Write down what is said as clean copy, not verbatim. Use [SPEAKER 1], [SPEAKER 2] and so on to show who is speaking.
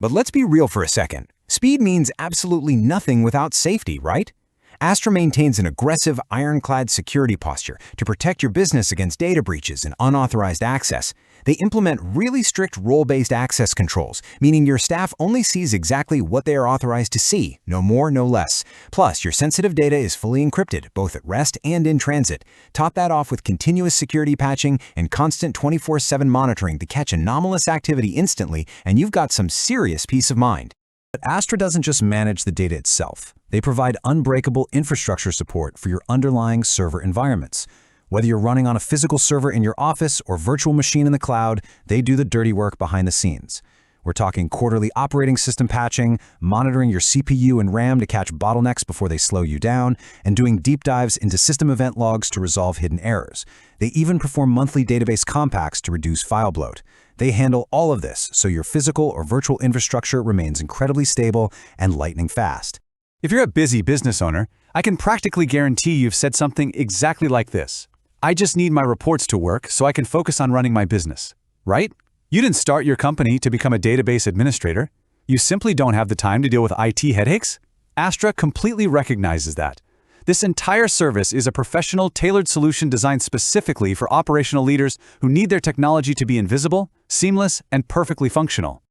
[SPEAKER 1] But let's be real for a second. Speed means absolutely nothing without safety, right? Astra maintains an aggressive, ironclad security posture to protect your business against data breaches and unauthorized access. They implement really strict role-based access controls, meaning your staff only sees exactly what they are authorized to see, no more, no less. Plus, your sensitive data is fully encrypted, both at rest and in transit. Top that off with continuous security patching and constant 24/7 monitoring to catch anomalous activity instantly, and you've got some serious peace of mind.
[SPEAKER 2] But Astra doesn't just manage the data itself. They provide unbreakable infrastructure support for your underlying server environments. Whether you're running on a physical server in your office or virtual machine in the cloud, they do the dirty work behind the scenes. We're talking quarterly operating system patching, monitoring your CPU and RAM to catch bottlenecks before they slow you down, and doing deep dives into system event logs to resolve hidden errors. They even perform monthly database compacts to reduce file bloat. They handle all of this so your physical or virtual infrastructure remains incredibly stable and lightning fast.
[SPEAKER 3] If you're a busy business owner, I can practically guarantee you've said something exactly like this. I just need my reports to work so I can focus on running my business. Right? You didn't start your company to become a database administrator. You simply don't have the time to deal with IT headaches? Astra completely recognizes that. This entire service is a professional, tailored solution designed specifically for operational leaders who need their technology to be invisible, seamless, and perfectly functional.